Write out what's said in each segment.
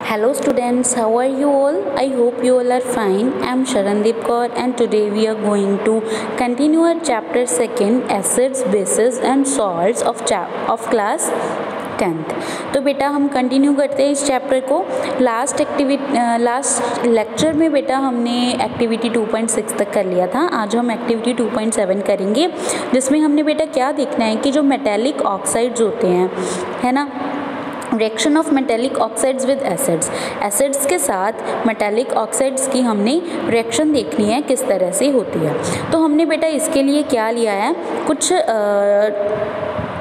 Hello students, how are you all? I hope you all are fine. I am Sharandeep Kaur and today we are going to continue our chapter 2 acids, bases and salts of class 10th। तो बेटा हम continue करते हैं इस chapter को। Last lecture में बेटा हमने एक्टिविटी 2.6 तक कर लिया था। आज हम एक्टिविटी 2.7 करेंगे, जिसमें हमने बेटा क्या देखना है कि जो मेटेलिक ऑक्साइड्स होते हैं, है ना, reaction of metallic oxides with acids, acids के साथ मेटेलिक ऑक्साइड्स की हमने रिएक्शन देखनी है किस तरह से होती है। तो हमने बेटा इसके लिए क्या लिया है, कुछ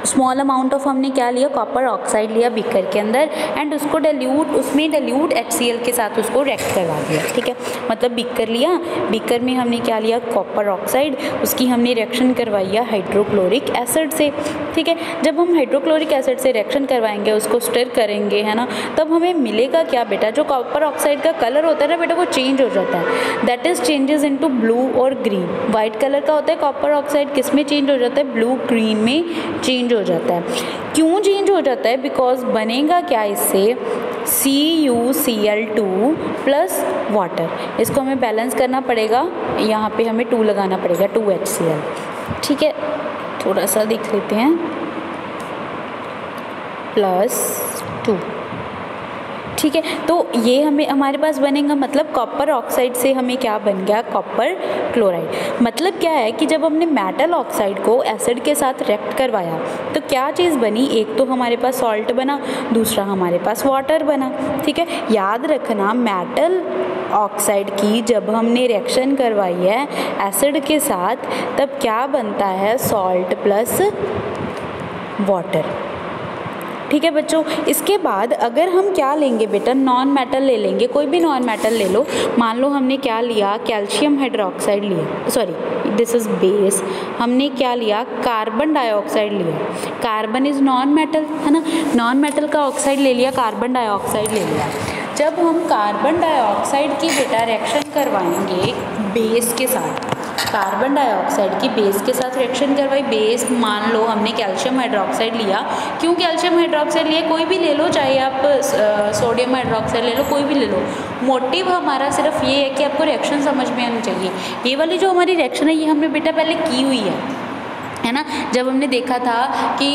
स्मॉल अमाउंट ऑफ हमने क्या लिया, कॉपर ऑक्साइड लिया बीकर के अंदर एंड उसको उसमें डाइल्यूट HCl के साथ उसको रिएक्ट करवा दिया। ठीक है, मतलब बीकर लिया, बीकर में हमने क्या लिया, कॉपर ऑक्साइड, उसकी हमने रिएक्शन करवाई है हाइड्रोक्लोरिक एसिड से। ठीक है, जब हम हाइड्रोक्लोरिक एसिड से रिएक्शन करवाएंगे, उसको स्टिर करेंगे, है ना, तब हमें मिलेगा क्या बेटा, जो कॉपर ऑक्साइड का कलर होता है ना बेटा, वो चेंज हो जाता है। That is changes into blue और ग्रीन। वाइट कलर का होता है कॉपर ऑक्साइड, किस में चेंज हो जाता है, ब्लू ग्रीन में चेंज हो जाता है। क्यों चेंज हो जाता है, बिकॉज बनेगा क्या इससे, CuCl2 प्लस वाटर। इसको हमें बैलेंस करना पड़ेगा, यहाँ पे हमें 2 लगाना पड़ेगा, 2HCl। ठीक है, थोड़ा सा देख लेते हैं, +2। ठीक है, तो ये हमारे पास बनेगा, मतलब कॉपर ऑक्साइड से हमें क्या बन गया, कॉपर क्लोराइड। मतलब क्या है कि जब हमने मेटल ऑक्साइड को एसिड के साथ रिएक्ट करवाया तो क्या चीज़ बनी, एक तो हमारे पास सॉल्ट बना, दूसरा हमारे पास वाटर बना। ठीक है, याद रखना मेटल ऑक्साइड की जब हमने रिएक्शन करवाई है एसिड के साथ, तब क्या बनता है, सॉल्ट प्लस वाटर। ठीक है बच्चों, इसके बाद अगर हम क्या लेंगे बेटा, नॉन मेटल ले लेंगे, कोई भी नॉन मेटल ले लो। मान लो हमने क्या लिया, कैल्शियम हाइड्रोक्साइड लिया, सॉरी दिस इज बेस, हमने क्या लिया, कार्बन डाइऑक्साइड लिया। कार्बन इज नॉन मेटल, है ना, नॉन मेटल का ऑक्साइड ले लिया, कार्बन डाइऑक्साइड ले लिया। जब हम कार्बन डाइऑक्साइड की बेटा रिएक्शन करवाएंगे बेस के साथ, कार्बन डाइऑक्साइड की बेस के साथ रिएक्शन करवाई, बेस मान लो हमने कैल्शियम हाइड्रोक्साइड लिया। क्यों कैल्शियम हाइड्रोक्साइड लिया, कोई भी ले लो, चाहे आप सोडियम हाइड्रोक्साइड ले लो, कोई भी ले लो। मोटिव हमारा सिर्फ ये है कि आपको रिएक्शन समझ में आनी चाहिए। ये वाली जो हमारी रिएक्शन है ये हमने बेटा पहले की हुई है ना। जब हमने देखा था कि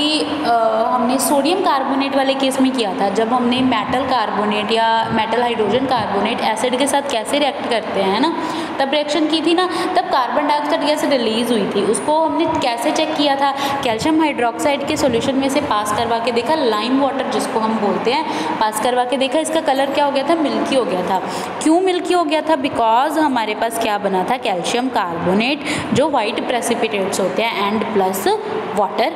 हमने सोडियम कार्बोनेट वाले केस में किया था, जब हमने मेटल कार्बोनेट या मेटल हाइड्रोजन कार्बोनेट एसिड के साथ कैसे रिएक्ट करते हैं ना, तब रिएक्शन की थी ना, तब कार्बन डाइऑक्साइड गैस रिलीज हुई थी। उसको हमने कैसे चेक किया था, कैल्शियम हाइड्रोक्साइड के सॉल्यूशन में से पास करवा के देखा, लाइम वाटर जिसको हम बोलते हैं, पास करवा के देखा, इसका कलर क्या हो गया था, मिल्की हो गया था। क्यों मिल्की हो गया था, बिकॉज हमारे पास क्या बना था, कैल्शियम कार्बोनेट, जो वाइट प्रेसिपिटेट्स होते हैं, एंड प्लस वाटर।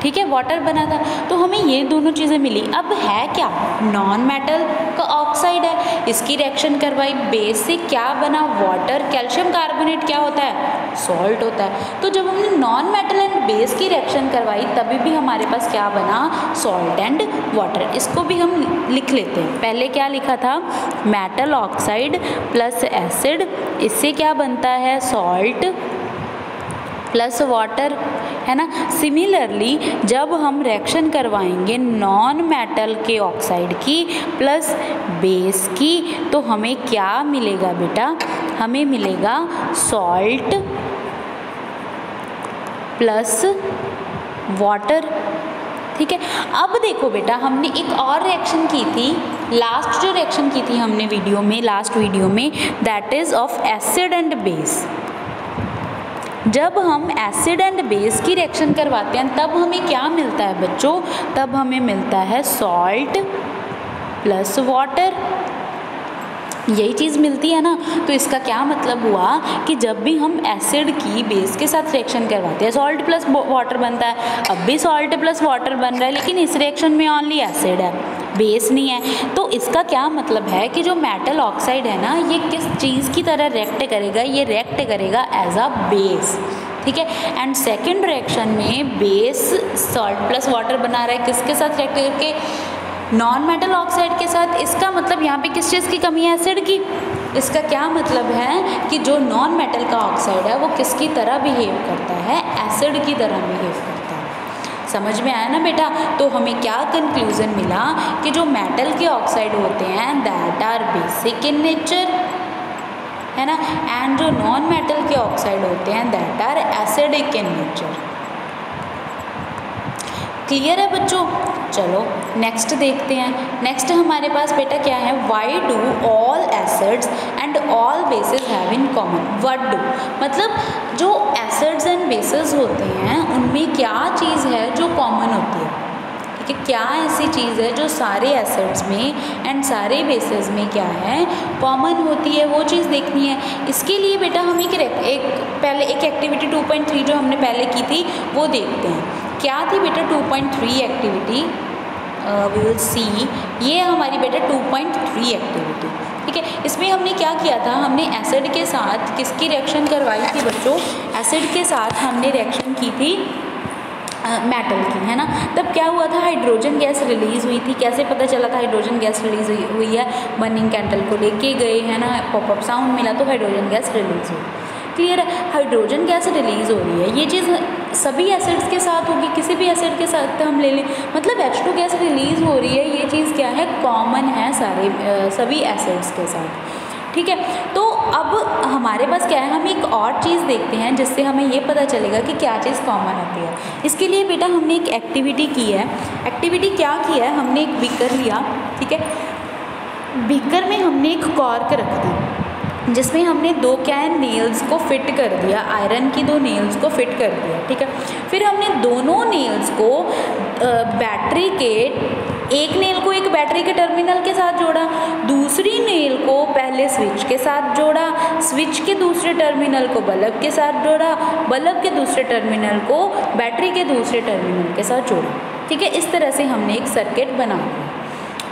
ठीक है, वाटर बना था, तो हमें ये दोनों चीज़ें मिली। अब है क्या, नॉन मेटल का ऑक्साइड है, इसकी रिएक्शन करवाई, बेस से क्या बना, वाटर, कैल्शियम कार्बोनेट क्या होता है, सॉल्ट होता है। तो जब हमने नॉन मेटल एंड बेस की रिएक्शन करवाई तभी भी हमारे पास क्या बना, सॉल्ट एंड वाटर। इसको भी हम लिख लेते हैं। पहले क्या लिखा था, मेटल ऑक्साइड प्लस एसिड, इससे क्या बनता है, सॉल्ट प्लस वाटर, है ना। सिमिलरली जब हम रिएक्शन करवाएंगे नॉन मेटल के ऑक्साइड की प्लस बेस की, तो हमें क्या मिलेगा बेटा, हमें मिलेगा सॉल्ट प्लस वाटर। ठीक है, अब देखो बेटा, हमने एक और रिएक्शन की थी, लास्ट जो रिएक्शन की थी हमने वीडियो में, लास्ट वीडियो में, that is of acid and base. जब हम एसिड एंड बेस की रिएक्शन करवाते हैं तब हमें क्या मिलता है बच्चों, तब हमें मिलता है सॉल्ट प्लस वाटर, यही चीज़ मिलती है ना। तो इसका क्या मतलब हुआ कि जब भी हम एसिड की बेस के साथ रिएक्शन करवाते हैं, सॉल्ट प्लस वाटर बनता है। अब भी सॉल्ट प्लस वाटर बन रहा है, लेकिन इस रिएक्शन में ओनली एसिड है, बेस नहीं है। तो इसका क्या मतलब है कि जो मेटल ऑक्साइड है ना, ये किस चीज़ की तरह रिएक्ट करेगा, ये रिएक्ट करेगा एज अ बेस। ठीक है, एंड सेकेंड रिएक्शन में बेस सॉल्ट प्लस वाटर बना रहा है, किसके साथ रिएक्ट करके, नॉन मेटल ऑक्साइड के साथ। इसका मतलब यहाँ पे किस चीज़ की कमी है, एसिड की। इसका क्या मतलब है कि जो नॉन मेटल का ऑक्साइड है वो किसकी तरह बिहेव करता है, एसिड की तरह बिहेव करता है। समझ में आया ना बेटा? तो हमें क्या कंक्लूजन मिला कि जो मेटल के ऑक्साइड होते हैं that are basic in nature, है ना, एंड जो नॉन मेटल के ऑक्साइड होते हैं that are acidic in nature. Clear है बच्चों? चलो नेक्स्ट देखते हैं। नेक्स्ट हमारे पास बेटा क्या है, why do all acids and all basis have in common. What do मतलब जो एसिड्स एंड बेसिस होते हैं उनमें क्या चीज़ है जो कॉमन होती है, ठीक है, क्या ऐसी चीज़ है जो सारे एसिड्स में एंड सारे बेसिस में क्या है कॉमन होती है, वो चीज़ देखनी है। इसके लिए बेटा हम एक एक्टिविटी 2.3 जो हमने पहले की थी वो देखते हैं। क्या थी बेटा 2.3 एक्टिविटी? वी विल सी, ये हमारी बेटा 2.3 एक्टिविटी, ठीक है। इसमें हमने क्या किया था, हमने एसिड के साथ किसकी रिएक्शन करवाई थी बच्चों? एसिड के साथ हमने रिएक्शन की थी मेटल की, है ना। तब क्या हुआ था, हाइड्रोजन गैस रिलीज़ हुई थी। कैसे पता चला था हाइड्रोजन गैस रिलीज़ हुई है? बर्निंग कैंडल को लेके गए, है ना, पॉपअप साउंड मिला तो हाइड्रोजन गैस रिलीज़ हुई। क्लियर है? हाइड्रोजन गैस रिलीज़ हो रही है, ये चीज़ सभी एसिड्स के साथ होगी, किसी भी एसिड के साथ हम ले लें, मतलब H2 गैस रिलीज़ हो रही है, ये चीज़ क्या है, कॉमन है सारे सभी एसिड्स के साथ, ठीक है। तो अब हमारे पास क्या है, हम एक और चीज़ देखते हैं जिससे हमें ये पता चलेगा कि क्या चीज़ कॉमन होती है। इसके लिए बेटा हमने एक एक्टिविटी की है। एक्टिविटी क्या की है, हमने एक बीकर लिया, ठीक है। बीकर में हमने एक कॉर्क रख दी जिसमें हमने दो क्या है नेल्स को फिट कर दिया, आयरन की दो नेल्स को फिट कर दिया, ठीक है। फिर हमने दोनों नेल्स को बैटरी के, एक नेल को एक बैटरी के टर्मिनल के साथ जोड़ा, दूसरी नेल को पहले स्विच के साथ जोड़ा, स्विच के दूसरे टर्मिनल को बल्ब के साथ जोड़ा, बल्ब के दूसरे टर्मिनल को बैटरी के दूसरे टर्मिनल के साथ जोड़ा, ठीक है। इस तरह से हमने एक सर्किट बना लिया।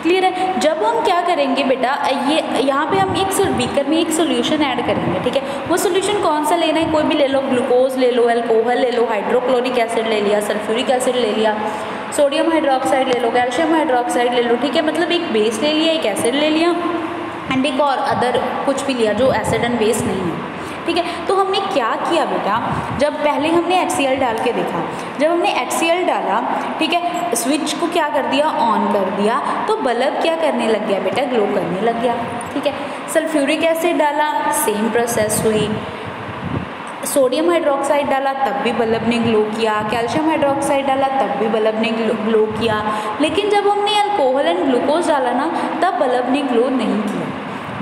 क्लियर है? जब हम क्या करेंगे बेटा, ये यहाँ पे हम एक बीकर में एक सोल्यूशन ऐड करेंगे, ठीक है। वो सोल्यूशन कौन सा लेना है, कोई भी ले लो, ग्लूकोज ले लो, अल्कोहल ले लो, हाइड्रोक्लोरिक एसिड ले लिया, सल्फ्यूरिक एसिड ले लिया, सोडियम हाइड्रोक्साइड ले लो, कैल्शियम हाइड्रोक्साइड ले लो, ठीक है। मतलब एक बेस ले लिया, एक एसिड ले लिया एंड एक और अदर कुछ भी लिया जो एसिड एंड बेस नहीं है, ठीक है। तो हमने क्या किया बेटा, जब पहले हमने HCl डाल के देखा, जब हमने HCl डाला, ठीक है, स्विच को क्या कर दिया, ऑन कर दिया, तो बल्ब क्या करने लग गया बेटा, ग्लो करने लग गया, ठीक है। सल्फ्यूरिक एसिड डाला, सेम प्रोसेस हुई। सोडियम हाइड्रोक्साइड डाला तब भी बल्ब ने ग्लो किया, कैल्शियम हाइड्रोक्साइड डाला तब भी बल्ब ने ग्लो किया। लेकिन जब हमने अल्कोहल एंड ग्लूकोज डाला ना, तब बल्ब ने ग्लो नहीं किया।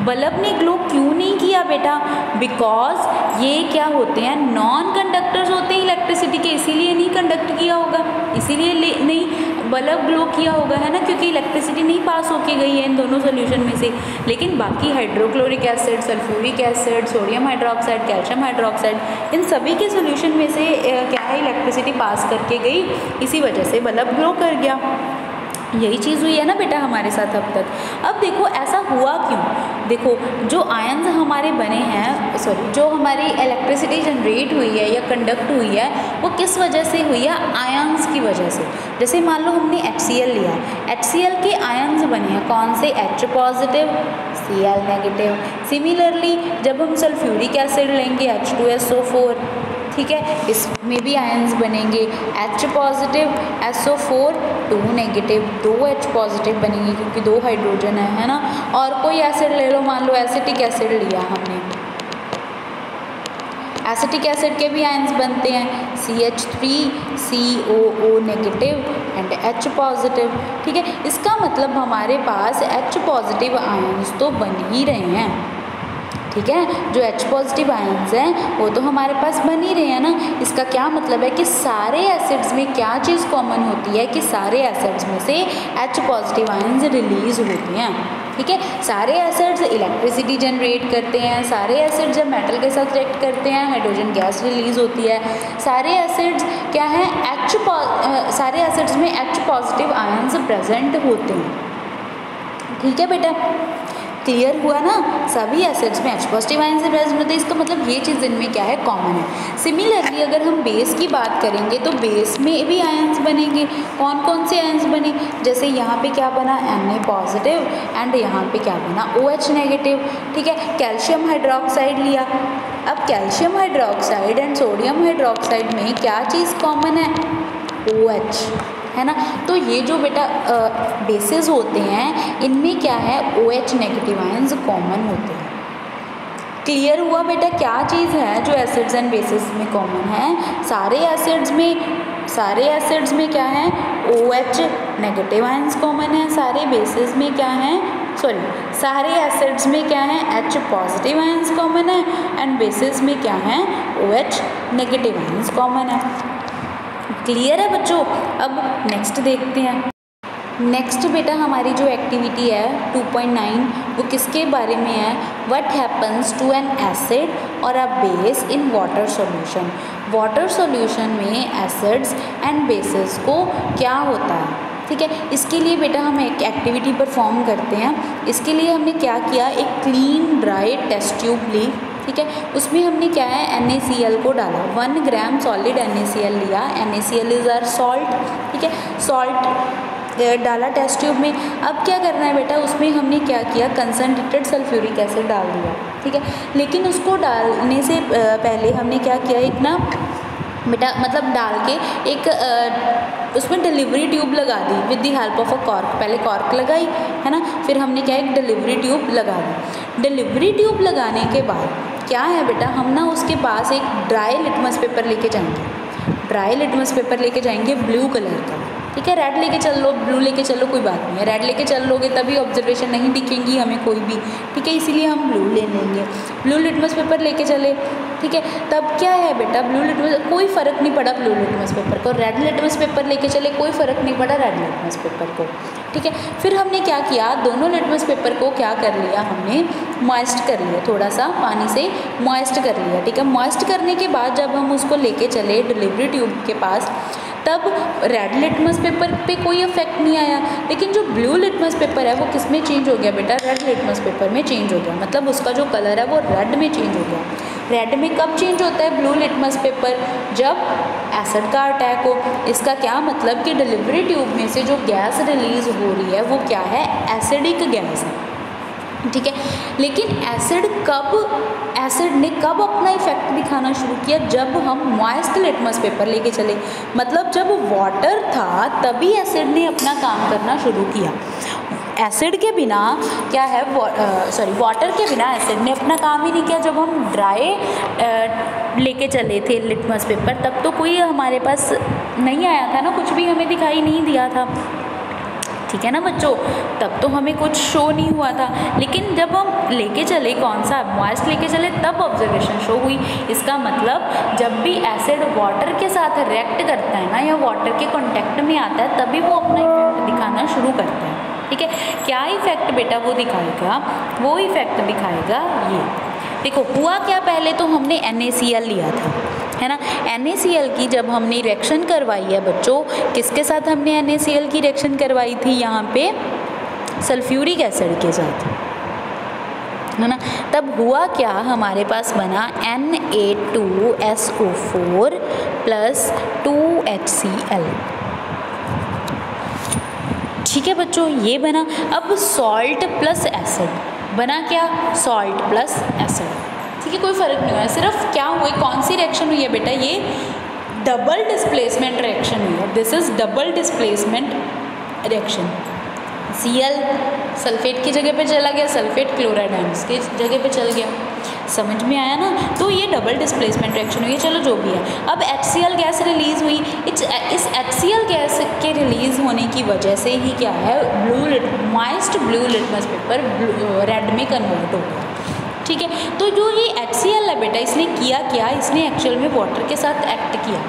बल्ब ने ग्लो क्यों नहीं किया बेटा, बिकॉज ये क्या होते हैं, नॉन कंडक्टर्स होते हैं इलेक्ट्रिसिटी के, इसीलिए नहीं कंडक्ट किया होगा, इसीलिए नहीं बल्ब ग्लो किया होगा, है ना, क्योंकि इलेक्ट्रिसिटी नहीं पास होके गई है इन दोनों सोल्यूशन में से। लेकिन बाकी hydrochloric acid, sulphuric acid, sodium hydroxide, calcium hydroxide, इन सभी के सोल्यूशन में से क्या है, इलेक्ट्रिसिटी पास करके गई, इसी वजह से बल्ब ग्लो कर गया। यही चीज़ हुई है ना बेटा हमारे साथ अब तक। अब देखो ऐसा हुआ क्यों, देखो जो आयन्स हमारे बने हैं, जो हमारी इलेक्ट्रिसिटी जनरेट हुई है या कंडक्ट हुई है, वो किस वजह से हुई है, आयन्स की वजह से। जैसे मान लो हमने HCl लिया, HCl के आयन्स बने हैं कौन से, H positive, Cl negative. Similarly जब हम सल्फ्यूरिक एसिड लेंगे H2SO4, ठीक है, इसमें भी आयन्स बनेंगे, H positive, SO4, 2 negative, 2 H positive बनेंगे क्योंकि 2 हाइड्रोजन है ना। और कोई एसिड ले लो, मान लो एसिटिक एसिड लिया हमने, एसिटिक एसिड के भी आयन्स बनते हैं CH3COO negative and H positive, ठीक है। इसका मतलब हमारे पास H पॉजिटिव आयन्स तो बन ही रहे हैं, ठीक है। जो H पॉजिटिव आयन्स हैं वो तो हमारे पास बन ही रहे हैं ना। इसका क्या मतलब है कि सारे एसिड्स में क्या चीज़ कॉमन होती है कि सारे एसिड्स में से H पॉजिटिव आयन्स रिलीज़ होते हैं, ठीक है। सारे एसिड्स इलेक्ट्रिसिटी जनरेट करते हैं, सारे एसिड्स जब मेटल के साथ रिएक्ट करते हैं हाइड्रोजन गैस रिलीज़ होती है। सारे एसिड्स क्या है, सारे एसिड्स में H पॉजिटिव आयन्स प्रेजेंट होते हैं, ठीक है बेटा। क्लियर हुआ ना, सभी एसिड्स में H पॉजिटिव आयन से प्रेजेंट होते हैं, इसका मतलब ये चीज़ इनमें क्या है, कॉमन है। सिमिलरली अगर हम बेस की बात करेंगे तो बेस में भी आयन्स बनेंगे। कौन कौन से आयन्स बने, जैसे यहाँ पे क्या बना, Na पॉजिटिव एंड यहाँ पे क्या बना, OH नेगेटिव, ठीक है। कैल्शियम हाइड्रोक्साइड लिया, अब calcium hydroxide and sodium hydroxide में क्या चीज़ कॉमन है, OH, है ना। तो ये जो बेटा बेसिस होते हैं इनमें क्या है, OH नेगेटिव आयंस कॉमन होते हैं। क्लियर हुआ बेटा क्या चीज़ है जो एसिड्स एंड बेसिस में कॉमन है? सारे एसिड्स में क्या है, OH नेगेटिव आयंस कॉमन है। सारे बेसिस में क्या है, सारे एसिड्स में क्या है, H पॉजिटिव आयंस कॉमन है एंड बेसिस में क्या है, OH नेगेटिव आयंस कॉमन है। क्लियर है बच्चों। अब नेक्स्ट देखते हैं। नेक्स्ट बेटा हमारी जो एक्टिविटी है 2.9 वो किसके बारे में है? What happens to an acid और a base in water solution. Water solution में एसिड्स एंड बेसिस को क्या होता है, ठीक है। इसके लिए बेटा हम एक एक्टिविटी परफॉर्म करते हैं। इसके लिए हमने क्या किया, एक क्लीन ड्राई टेस्ट ट्यूब ली, ठीक है। उसमें हमने क्या है, NaCl को डाला, 1 ग्राम सॉलिड NaCl लिया। NaCl इज़ आर सॉल्ट, ठीक है। सॉल्ट डाला टेस्ट ट्यूब में। अब क्या करना है बेटा, उसमें हमने क्या किया, कंसनट्रेटेड सल्फ्यूरिक एसिड डाल दिया, ठीक है। लेकिन उसको डालने से पहले हमने क्या किया, एक ना बेटा मतलब डाल के एक उसमें डिलीवरी ट्यूब लगा दी with the help of a cork. पहले कॉर्क लगाई, है ना, फिर हमने क्या एक डिलीवरी ट्यूब लगा दी। डिलीवरी ट्यूब लगाने के बाद क्या है बेटा, हम ना उसके पास एक ड्राई लिटमस पेपर लेके जाएंगे। ड्राई लिटमस पेपर लेके जाएंगे ब्लू कलर का, ठीक है। रेड लेके चल लो, ब्लू लेके चलो, कोई बात नहीं है। रेड लेके चल लोगे तभी ऑब्जर्वेशन नहीं दिखेंगी हमें कोई भी, ठीक है, इसीलिए हम ब्लू ले लेंगे। ब्लू लिटमस पेपर लेके चले, ठीक है। तब क्या है बेटा, ब्लू लिटमस, कोई फ़र्क नहीं पड़ा ब्लू लिटमस पेपर को। रेड लिटमस पेपर लेके चले, कोई फ़र्क नहीं पड़ा रेड लिटमस पेपर को, ठीक है। फिर हमने क्या किया, दोनों लिटमस पेपर को क्या कर लिया, हमने मॉइस्ट कर लिया, थोड़ा सा पानी से मॉइस्ट कर लिया, ठीक है। मॉइस्ट करने के बाद जब हम उसको लेके चले डिलीवरी ट्यूब के पास, तब रेड लिटमस पेपर पे कोई इफेक्ट नहीं आया। लेकिन जो ब्लू लिटमस पेपर है वो किस में चेंज हो गया बेटा, रेड लिटमस पेपर में चेंज हो गया। मतलब उसका जो कलर है वो रेड में चेंज हो गया। रेड में कब चेंज होता है ब्लू लिटमस पेपर, जब एसिड का अटैक हो। इसका क्या मतलब कि डिलीवरी ट्यूब में से जो गैस रिलीज़ हो रही है वो क्या है, एसिडिक गैस है, ठीक है। लेकिन एसिड ने कब अपना इफेक्ट दिखाना शुरू किया, जब हम मॉइस्ट लिटमस पेपर लेके चले। मतलब जब वाटर था तभी एसिड ने अपना काम करना शुरू किया। एसिड के बिना क्या है, वाटर के बिना एसिड ने अपना काम ही नहीं किया। जब हम ड्राई लेके चले थे लिटमस पेपर, तब तो कोई हमारे पास नहीं आया था ना, कुछ भी हमें दिखाई नहीं दिया था, ठीक है ना बच्चों। तब तो हमें कुछ शो नहीं हुआ था। लेकिन जब हम लेके चले, कौन सा, मॉइस्ट लेके चले, तब ऑब्जर्वेशन शो हुई। इसका मतलब जब भी एसिड वाटर के साथ रिएक्ट करता है ना, या वाटर के कांटेक्ट में आता है, तभी वो अपना इफेक्ट दिखाना शुरू करता है, ठीक है। क्या इफेक्ट बेटा वो दिखाएगा, वो इफेक्ट दिखाएगा ये। देखो हुआ क्या, पहले तो हमने NaCl लिया था, है ना। NaCl की जब हमने रिएक्शन करवाई है बच्चों, किसके साथ हमने NaCl की रिएक्शन करवाई थी, यहाँ पे सल्फ्यूरिक एसिड के साथ, है ना। तब हुआ क्या, हमारे पास बना Na2SO4 प्लस 2HCl, ठीक है बच्चों, ये बना। अब सॉल्ट प्लस एसिड बना, क्या, सॉल्ट प्लस एसिड, ठीक है। कोई फ़र्क नहीं हुआ, सिर्फ क्या हुई, कौन सी रिएक्शन हुई है बेटा, ये डबल डिस्प्लेसमेंट रिएक्शन हुई है। This is double displacement reaction. Cl sulphate की जगह पे चला गया, सल्फेट क्लोराइड आयंस की जगह पे चल गया। समझ में आया ना। तो ये डबल डिस्प्लेसमेंट रिएक्शन हुई है, चलो जो भी है। अब HCl गैस रिलीज़ हुई। इस HCl गैस के रिलीज़ होने की वजह से ही क्या है, moist blue litmus paper red में कन्वर्ट हो गया, ठीक है। तो जो ये HCl है बेटा, इसने किया क्या, इसने एक्चुअल में वाटर के साथ एक्ट किया।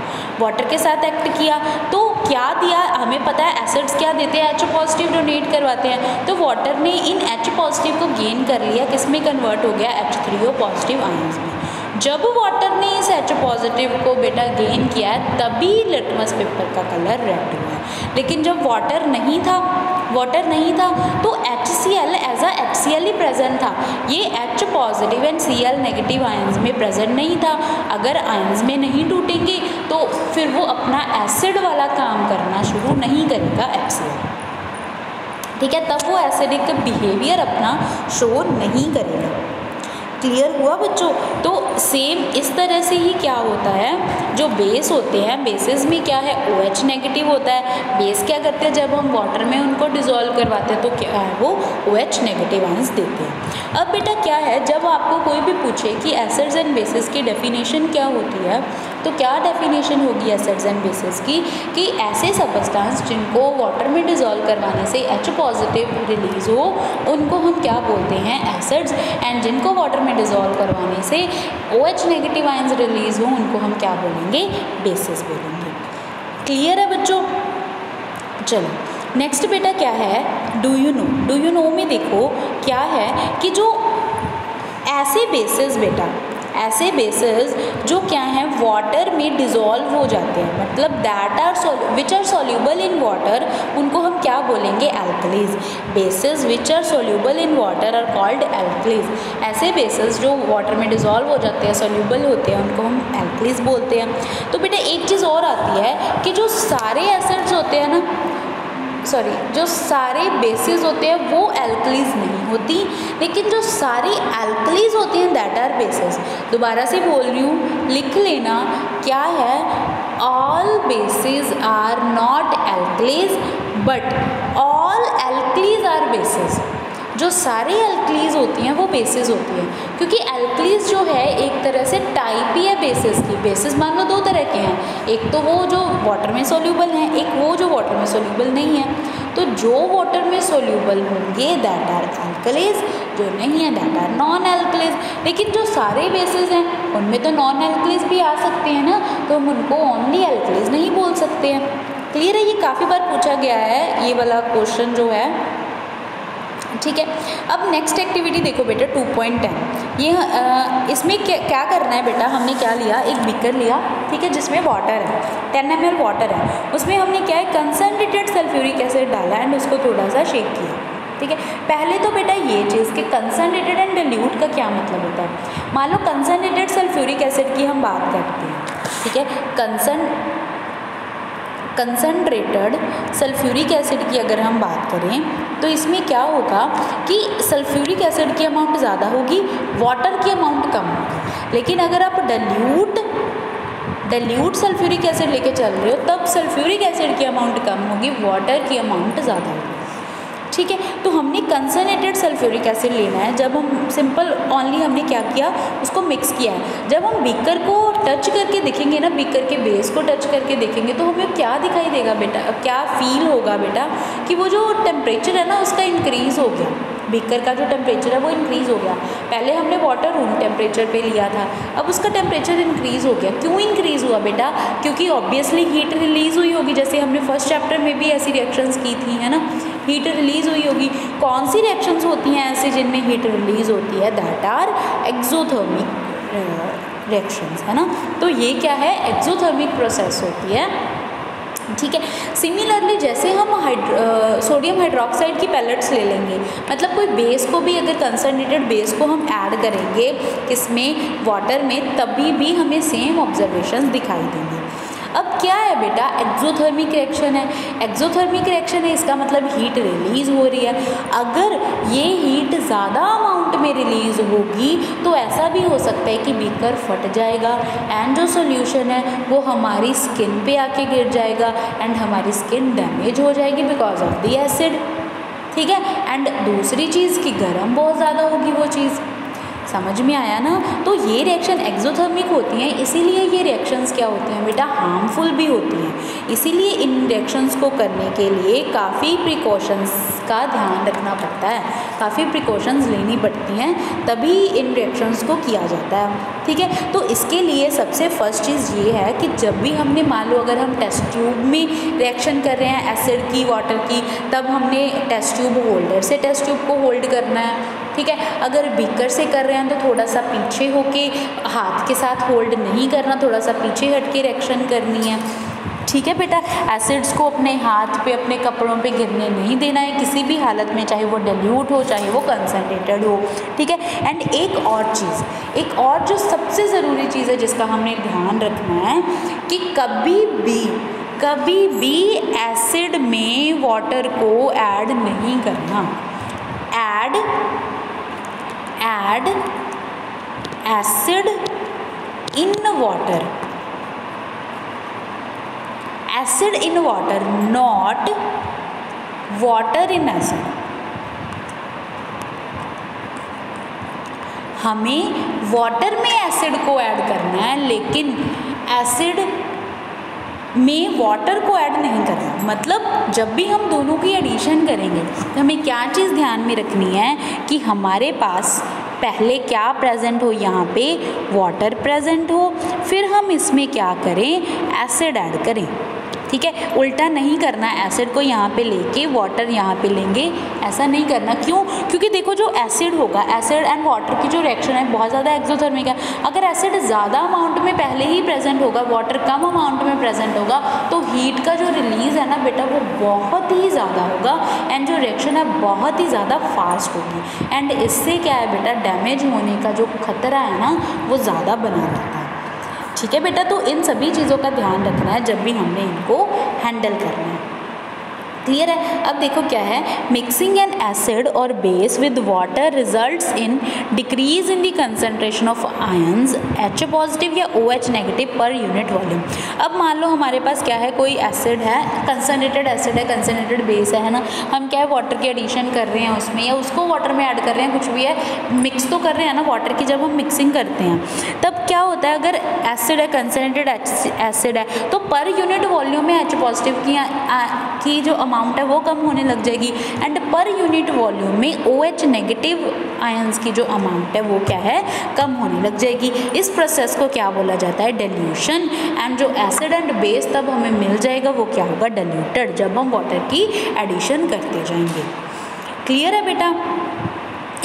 वाटर के साथ एक्ट किया तो क्या दिया, हमें पता है एसिड्स क्या देते हैं, H पॉजिटिव डोनेट करवाते हैं। तो वाटर ने इन H पॉजिटिव को गेन कर लिया, किस में कन्वर्ट हो गया, H3O पॉजिटिव आयंस में। जब वाटर ने इस H पॉजिटिव को बेटा गेन किया है, तभी लिटमस पेपर का कलर रेड हुआ है। लेकिन जब वाटर नहीं था तो HCl एज अ HCl ही प्रेजेंट था। ये H positive and Cl negative ions में प्रेजेंट नहीं था। अगर आयंस में नहीं टूटेंगे तो फिर वो अपना एसिड वाला काम करना शुरू नहीं करेगा HCl, ठीक है। तब वो एसिडिक बिहेवियर अपना शो नहीं करेगा। क्लियर हुआ बच्चों? तो सेम इस तरह से ही क्या होता है, जो बेस होते हैं, बेसिस में क्या है, OH नेगेटिव होता है। बेस क्या करते हैं, जब हम वाटर में उनको डिज़ोल्व करवाते हैं तो क्या है, वो OH नेगेटिव आयंस देते हैं। अब बेटा क्या है, जब आपको कोई भी पूछे कि एसिड्स एंड बेसिस की डेफिनेशन क्या होती है, तो क्या डेफिनेशन होगी एसिड्स एंड बेसिस की, कि ऐसे सबस्टेंस जिनको वाटर में डिज़ोल्व करवाने से H पॉजिटिव रिलीज़ हो उनको हम क्या बोलते हैं, एसिड्स, एंड जिनको वाटर में डिज़ोल्व करवाने से OH नेगेटिव आयंस रिलीज़ हो उनको हम क्या बोलेंगे, बेसिस बोलेंगे। क्लियर है बच्चों? चलो नेक्स्ट बेटा क्या है, डू यू नो में देखो क्या है कि जो ऐसे बेसिस बेटा, ऐसे बेसिस जो क्या हैं वाटर में डिज़ोल्व हो जाते हैं, मतलब that are which are soluble in water, उनको हम क्या बोलेंगे, alkalis. Bases which are soluble in water are called alkalis. ऐसे बेसिस जो वाटर में डिज़ोल्व हो जाते हैं, सॉल्यूबल होते हैं, उनको हम एल्कलीज बोलते हैं। तो बेटा एक चीज़ और आती है कि जो सारे एसिड्स होते हैं ना, सॉरी, जो सारे बेसिस होते हैं वो एल्कलीज नहीं होती, लेकिन जो सारी एल्कलीज होती हैं दैट आर बेसिस। दोबारा से बोल रही हूँ, लिख लेना क्या है, all bases are not alkalis but all alkalis are bases. जो सारे एल्कलीज होती हैं वो बेसिस होती हैं, क्योंकि एल्कलीज जो है एक तरह से टाइप ही है बेसिस की। बेसिस मान लो दो तरह के हैं, एक तो वो जो वाटर में सोल्यूबल हैं, एक वो जो वाटर में सोल्यूबल नहीं है। तो जो वाटर में सोल्यूबल होंगे दैट आर एल्कलीज, जो नहीं है दैट आर नॉन एल्कलीज। लेकिन जो सारे बेसिस हैं उनमें तो नॉन एल्कलीज भी आ सकते हैं ना, तो हम उनको ओनली एल्कलीज नहीं बोल सकते हैं। क्लियर है? ये काफ़ी बार पूछा गया है ये वाला क्वेश्चन जो है, ठीक है। अब नेक्स्ट एक्टिविटी देखो बेटा 2.10। ये इसमें क्या करना है बेटा, हमने क्या लिया, एक बीकर लिया, ठीक है, जिसमें वाटर है, 10 ml वाटर है, उसमें हमने क्या है, कंसनट्रेटेड सल्फ्यूरिक एसिड डाला एंड उसको थोड़ा सा शेक किया, ठीक है। पहले तो बेटा ये चीज़ कि कंसनट्रेटेड एंड डिल्यूट का क्या मतलब होता है। मान लो कंसनट्रेटेड सल्फ्यूरिक एसिड की हम बात करते हैं, ठीक है, कंसनट्रेटेड सल्फ्यूरिक एसिड की अगर हम बात करें तो इसमें क्या होगा कि सल्फ्यूरिक एसिड की अमाउंट ज़्यादा होगी, वाटर की अमाउंट कम होगी। लेकिन अगर आप डाइल्यूट सल्फ्यूरिक एसिड लेके चल रहे हो तब सल्फ्यूरिक एसिड की अमाउंट कम होगी, वाटर की अमाउंट ज़्यादा होगी, ठीक है। तो हमने कंसनट्रेटेड सल्फ्यूरिक एसिड लेना है। जब हम सिंपल ओनली हमने क्या किया, उसको मिक्स किया है। जब हम बीकर को टच करके देखेंगे ना, बीकर के बेस को टच करके देखेंगे तो हमें क्या दिखाई देगा बेटा, क्या फील होगा बेटा, कि वो जो टेम्परेचर है ना उसका इंक्रीज़ हो गया, बीकर का जो टेम्परेचर है वो इंक्रीज़ हो गया। पहले हमने वाटर रूम टेम्परेचर पे लिया था, अब उसका टेम्परेचर इंक्रीज़ हो गया। क्यों इंक्रीज़ हुआ बेटा, क्योंकि ऑब्वियसली हीट रिलीज़ हुई होगी, जैसे हमने फर्स्ट चैप्टर में भी ऐसी रिएक्शंस की थी, है ना, हीट रिलीज़ हुई होगी। कौन सी रिएक्शंस होती हैं ऐसे जिनमें हीट रिलीज़ होती है, दैट आर एक्सोथर्मिक रिएक्शंस, है ना। तो ये क्या है, एक्सोथर्मिक प्रोसेस होती है, ठीक है। सिमिलरली जैसे हम सोडियम हाइड्रोक्साइड की पैलेट्स ले लेंगे, मतलब कोई बेस को भी अगर कंसनट्रेटेड बेस को हम ऐड करेंगे किसमें, वाटर में, तभी भी हमें सेम ऑब्जर्वेशंस दिखाई देंगे। अब क्या है बेटा, एक्सोथर्मिक रिएक्शन है। एक्सोथर्मिक रिएक्शन है, इसका मतलब हीट रिलीज़ हो रही है। अगर ये हीट ज़्यादा अमाउंट में रिलीज़ होगी तो ऐसा भी हो सकता है कि बीकर फट जाएगा एंड जो सॉल्यूशन है वो हमारी स्किन पे आके गिर जाएगा एंड हमारी स्किन डैमेज हो जाएगी बिकॉज ऑफ द एसिड, ठीक है। एंड दूसरी चीज़ कि गर्म बहुत ज़्यादा होगी वो चीज़, समझ में आया ना। तो ये रिएक्शन एक्सोथर्मिक होती हैं, इसीलिए ये रिएक्शंस क्या होती हैं बेटा, हार्मफुल भी होती हैं। इसीलिए इन रिएक्शंस को करने के लिए काफ़ी प्रिकॉशंस का ध्यान रखना पड़ता है, काफ़ी प्रिकॉशंस लेनी पड़ती हैं, तभी इन रिएक्शंस को किया जाता है, ठीक है। तो इसके लिए सबसे फर्स्ट चीज़ ये है कि जब भी हमने मान लो अगर हम टेस्ट ट्यूब में रिएक्शन कर रहे हैं एसिड की वाटर की, तब हमने टेस्ट ट्यूब होल्डर से टेस्ट ट्यूब को होल्ड करना है, ठीक है। अगर बीकर से कर रहे हैं तो थोड़ा सा पीछे होके हाथ के साथ होल्ड नहीं करना, थोड़ा सा पीछे हट के रिएक्शन करनी है, ठीक है बेटा। एसिड्स को अपने हाथ पे, अपने कपड़ों पे गिरने नहीं देना है किसी भी हालत में, चाहे वो डाइल्यूट हो चाहे वो कंसनट्रेटेड हो, ठीक है। एंड एक और चीज़, एक और जो सबसे ज़रूरी चीज़ है जिसका हमने ध्यान रखना है कि कभी भी एसिड में वाटर को ऐड नहीं करना। Add acid in water, acid in water, not water in acid. हमें वाटर में एसिड को ऐड करना है, लेकिन एसिड में वाटर को ऐड नहीं करना। मतलब जब भी हम दोनों की एडिशन करेंगे तो हमें क्या चीज़ ध्यान में रखनी है कि हमारे पास पहले क्या प्रेजेंट हो, यहाँ पे वाटर प्रेजेंट हो, फिर हम इसमें क्या करें, एसिड ऐड करें। ठीक है, उल्टा नहीं करना, एसिड को यहाँ पे लेके वाटर यहाँ पे लेंगे, ऐसा नहीं करना। क्यों? क्योंकि देखो जो एसिड होगा, एसिड एंड वाटर की जो रिएक्शन है बहुत ज़्यादा एक्सोथर्मिक है। अगर एसिड ज़्यादा अमाउंट में पहले ही प्रेजेंट होगा, वाटर कम अमाउंट में प्रेजेंट होगा, तो हीट का जो रिलीज़ है ना बेटा वो बहुत ही ज़्यादा होगा एंड जो रिएक्शन है बहुत ही ज़्यादा फास्ट होगी एंड इससे क्या है बेटा, डैमेज होने का जो खतरा है ना वो ज़्यादा बना रहता है। ठीक है बेटा, तो इन सभी चीज़ों का ध्यान रखना है जब भी हमने इनको हैंडल करना है। क्लियर है? अब देखो क्या है, मिक्सिंग एन एसिड और base with water results in decrease in the concentration of ions H positive या OH negative per unit volume. अब मान लो हमारे पास क्या है, कोई एसिड है, कंसनट्रेटेड एसिड है, कंसनट्रेटेड बेस है ना, हम क्या है वाटर की एडिशन कर रहे हैं उसमें या उसको वाटर में ऐड कर रहे हैं, कुछ भी है, मिक्स तो कर रहे हैं ना वाटर की। जब हम मिक्सिंग करते हैं तब क्या होता है, अगर एसिड है, कंसनट्रेटेड एसिड है, तो पर यूनिट वॉल्यूम में H पॉजिटिव की जो अमाउंट है वो कम होने लग जाएगी एंड पर यूनिट वॉल्यूम में OH नेगेटिव आयंस की जो अमाउंट है वो क्या है, कम होने लग जाएगी। इस प्रोसेस को क्या बोला जाता है, डिल्यूशन। एंड जो एसिड एंड बेस तब हमें मिल जाएगा वो क्या होगा, डिल्यूटेड, जब हम वाटर की एडिशन करते जाएंगे। क्लियर है बेटा?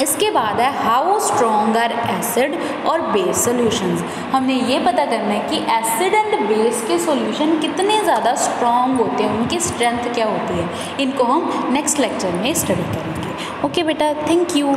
इसके बाद है हाउ स्ट्रॉन्ग आर एसिड और बेस सॉल्यूशंस। हमने ये पता करना है कि एसिड एंड बेस के सॉल्यूशन कितने ज़्यादा स्ट्रॉन्ग होते हैं, उनकी स्ट्रेंथ क्या होती है। इनको हम नेक्स्ट लेक्चर में स्टडी करेंगे। ओके बेटा, थैंक यू।